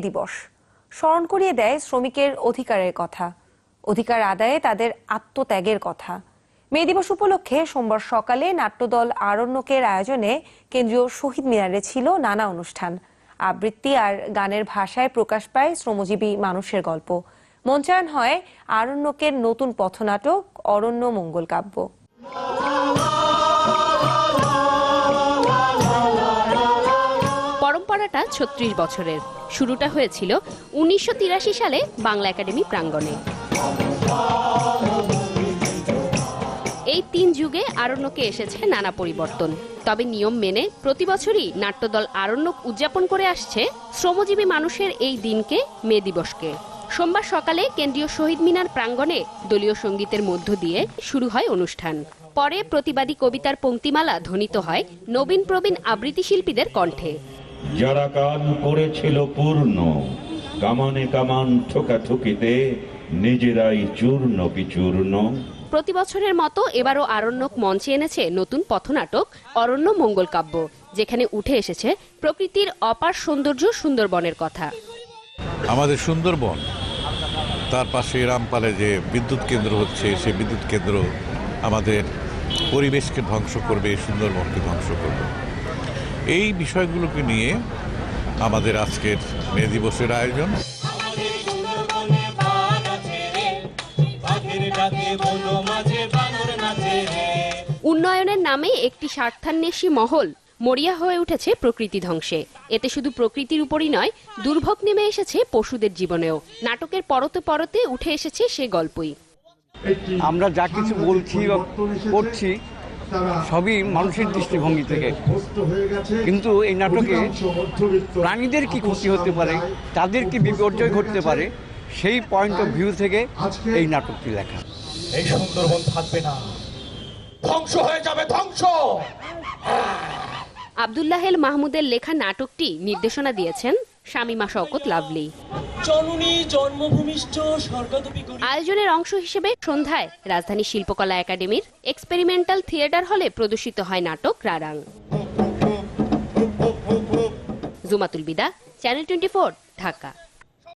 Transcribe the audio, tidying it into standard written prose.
দিবস স্মরণ করিয়ে দেয় শ্রমিকের অধিকারের কথা, অধিকার আদায়ে তাদের আত্মত্যাগের কথা। মে দিবস উপলক্ষে সোমবার সকালে নাট্যদল আরণ্যকের আয়োজনে কেন্দ্রীয় শহীদ মিনারে ছিল নানা অনুষ্ঠান। আবৃত্তি আর গানের ভাষায় প্রকাশ পায় শ্রমজীবী মানুষের গল্প। মঞ্চায়ন হয় আরণ্যকের নতুন পথনাটক অরণ্য মঙ্গল কাব্য। পরম্পরাটা ৩৬ বছরের। শুরুটা হয়েছিল ১৯৮৩ সালে বাংলা একাডেমি প্রাঙ্গণে। এই ৩ যুগে আরণ্যকে এসেছে নানা পরিবর্তন। তবে নিয়ম মেনে প্রতি বছরই নাট্যদল আরণ্যক উদযাপন করে আসছে শ্রমজীবী মানুষের এই দিনকে, মে দিবসকে। সোমবার সকালে কেন্দ্রীয় শহীদ মিনার প্রাঙ্গণে দলীয় সঙ্গীতের মধ্য দিয়ে শুরু হয় অনুষ্ঠান। পরে প্রতিবাদী কবিতার পংক্তিমালা ধ্বনিত হয় নবীন প্রবীণ আবৃত্তি শিল্পীদের কণ্ঠে। যারা কান করেছিল পূর্ণ, কামানে কামান ঠোকাঠুকিতে নিজেরাই চূর্ণ বিচূর্ণ। প্রতি বছরের মতো এবারও আরণ্যক মঞ্চে এনেছে নতুন পথনাটক অরণ্য মঙ্গল কাব্য, যেখানে উঠে এসেছে প্রকৃতির অপার সৌন্দর্য, সুন্দরবনের কথা। আমাদের সুন্দরবন, তার পাশে রামপালে যে বিদ্যুৎ কেন্দ্র হচ্ছে, সেই বিদ্যুৎ কেন্দ্র আমাদের পরিবেশকে ধ্বংস করবে, সুন্দরবনকে ধ্বংস করবে। এই বিষয়গুলোকে নিয়ে আমাদের আজকের মে দিবসের আয়োজন। উন্নয়নের নামে একটি স্বার্থান্বেষী মহল মরিয়া হয়ে উঠেছে প্রকৃতি ধ্বংসে। এতে শুধু প্রকৃতির উপরই নয়, দুর্ভোগ নেমে এসেছে পশুদের জীবনেও। নাটকের পরতে পরতে উঠে এসেছে সে গল্পই। আমরা যা কিছু বলছি বা করছি সবই মানুষের দৃষ্টিভঙ্গি থেকে, কিন্তু এই নাটকে প্রাণীদের কি ক্ষতি হতে পারে, তাদের কি বিপর্যয় ঘটতে পারে, সেই পয়েন্ট অফ ভিউ থেকে এই নাটকটি লেখা। এই সুন্দরবন থাকবে না, ধ্বংস হয়ে যাবে, ধ্বংস। আব্দুল্লাহেল মাহমুদের লেখা নাটকটি নির্দেশনা দিয়েছেন শামীমা শওকত লাভলি। আয়োজনের অংশ হিসেবে সন্ধ্যায় রাজধানী শিল্পকলা একাডেমির এক্সপেরিমেন্টাল থিয়েটার হলে প্রদর্শিত হয় নাটক রারাং। জুমাতুল বিদা, চ্যানেল 24, ঢাকা।